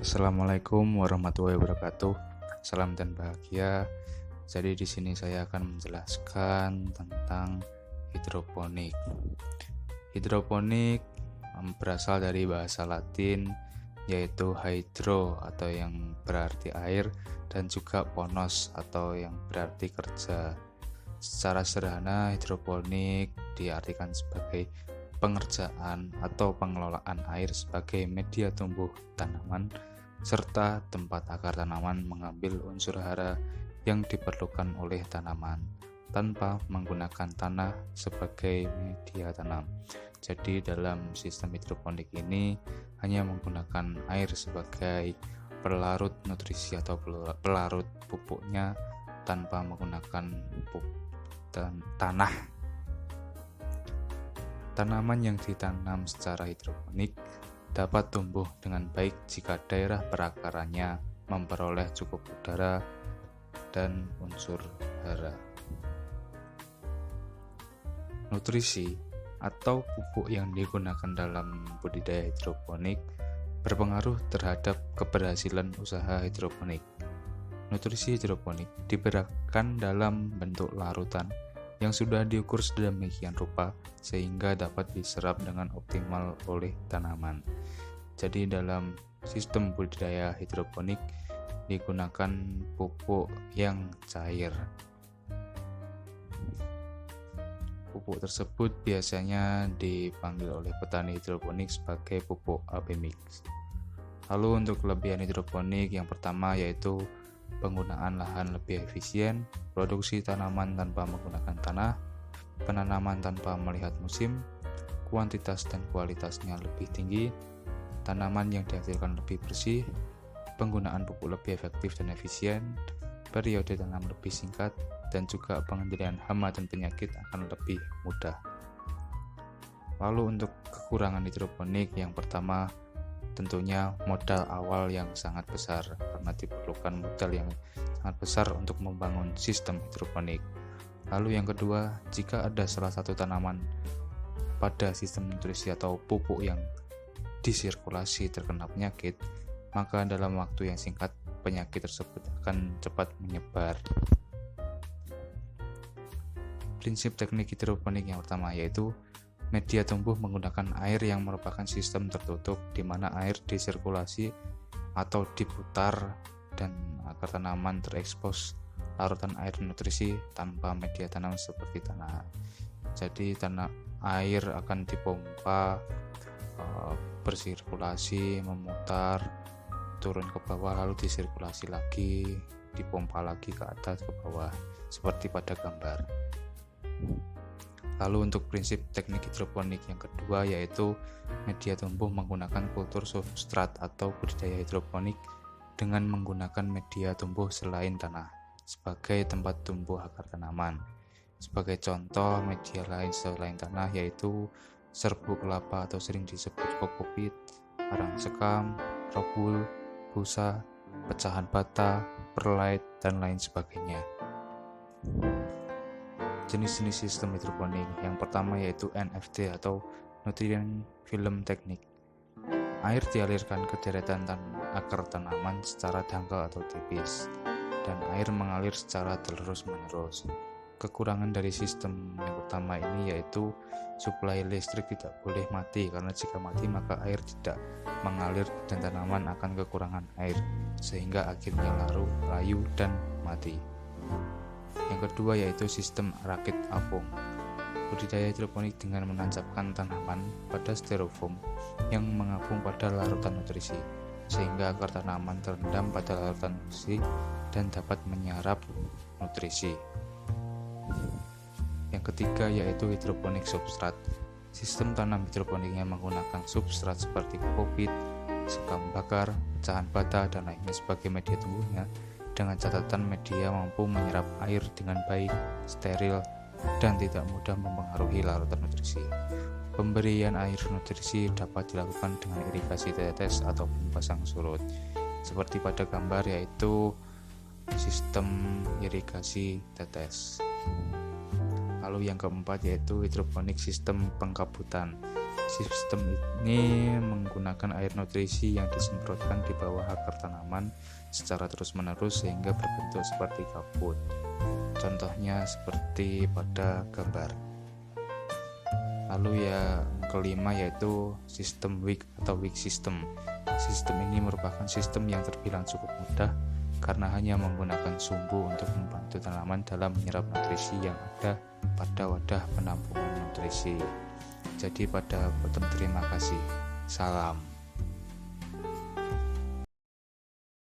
Assalamualaikum warahmatullahi wabarakatuh. Salam dan bahagia. Jadi di sini saya akan menjelaskan tentang hidroponik. Hidroponik berasal dari bahasa Latin yaitu hydro atau yang berarti air dan juga ponos atau yang berarti kerja. Secara sederhana, hidroponik diartikan sebagai pengerjaan atau pengelolaan air sebagai media tumbuh tanaman serta tempat akar tanaman mengambil unsur hara yang diperlukan oleh tanaman tanpa menggunakan tanah sebagai media tanam. Jadi dalam sistem hidroponik ini hanya menggunakan air sebagai pelarut nutrisi atau pelarut pupuknya tanpa menggunakan tanah. Tanaman yang ditanam secara hidroponik dapat tumbuh dengan baik jika daerah perakarannya memperoleh cukup udara dan unsur hara. Nutrisi atau pupuk yang digunakan dalam budidaya hidroponik berpengaruh terhadap keberhasilan usaha hidroponik. Nutrisi hidroponik diberikan dalam bentuk larutan yang sudah diukur sedemikian rupa sehingga dapat diserap dengan optimal oleh tanaman. Jadi dalam sistem budidaya hidroponik digunakan pupuk yang cair. Pupuk tersebut biasanya dipanggil oleh petani hidroponik sebagai pupuk AB mix. Lalu untuk kelebihan hidroponik yang pertama yaitu penggunaan lahan lebih efisien, produksi tanaman tanpa menggunakan tanah, penanaman tanpa melihat musim, kuantitas dan kualitasnya lebih tinggi, tanaman yang dihasilkan lebih bersih, penggunaan pupuk lebih efektif dan efisien, periode tanam lebih singkat, dan juga pengendalian hama dan penyakit akan lebih mudah. Lalu untuk kekurangan hidroponik yang pertama tentunya modal awal yang sangat besar karena diperlukan modal yang sangat besar untuk membangun sistem hidroponik. Lalu yang kedua, jika ada salah satu tanaman pada sistem nutrisi atau pupuk yang disirkulasi terkena penyakit, maka dalam waktu yang singkat penyakit tersebut akan cepat menyebar. Prinsip teknik hidroponik yang pertama yaitu media tumbuh menggunakan air yang merupakan sistem tertutup di mana air disirkulasi atau diputar dan akar tanaman terekspos larutan air nutrisi tanpa media tanam seperti tanah. Jadi tanah air akan dipompa bersirkulasi, memutar, turun ke bawah lalu disirkulasi lagi, dipompa lagi ke atas ke bawah seperti pada gambar. Lalu untuk prinsip teknik hidroponik yang kedua yaitu media tumbuh menggunakan kultur substrat atau budidaya hidroponik dengan menggunakan media tumbuh selain tanah sebagai tempat tumbuh akar tanaman. Sebagai contoh media lain selain tanah yaitu serbuk kelapa atau sering disebut kokopit, arang sekam, robul, busa, pecahan bata, perlite, dan lain sebagainya. Jenis-jenis sistem hidroponik yang pertama yaitu NFT atau Nutrient Film Technique. Air dialirkan ke deretan akar tanaman secara dangkal atau tipis dan air mengalir secara terus-menerus. Kekurangan dari sistem yang pertama ini yaitu suplai listrik tidak boleh mati karena jika mati maka air tidak mengalir dan tanaman akan kekurangan air sehingga akhirnya layu dan mati. Yang kedua yaitu sistem rakit apung. Budidaya hidroponik dengan menancapkan tanaman pada styrofoam yang mengapung pada larutan nutrisi sehingga akar tanaman terendam pada larutan nutrisi dan dapat menyerap nutrisi. Yang ketiga yaitu hidroponik substrat. Sistem tanam hidroponiknya menggunakan substrat seperti kokopit, sekam bakar, pecahan bata, dan lainnya sebagai media tumbuhnya dengan catatan media mampu menyerap air dengan baik, steril, dan tidak mudah mempengaruhi larutan nutrisi. Pemberian air nutrisi dapat dilakukan dengan irigasi tetes ataupun pasang surut seperti pada gambar yaitu sistem irigasi tetes. Lalu yang keempat yaitu hidroponik sistem pengkabutan. Sistem ini menggunakan air nutrisi yang disemprotkan di bawah akar tanaman secara terus-menerus sehingga berbentuk seperti kabut. Contohnya seperti pada gambar. Lalu yang kelima yaitu sistem wick atau wick system. Sistem ini merupakan sistem yang terbilang cukup mudah karena hanya menggunakan sumbu untuk membantu tanaman dalam menyerap nutrisi yang ada pada wadah penampungan nutrisi. Jadi pada bottom terima kasih. Salam.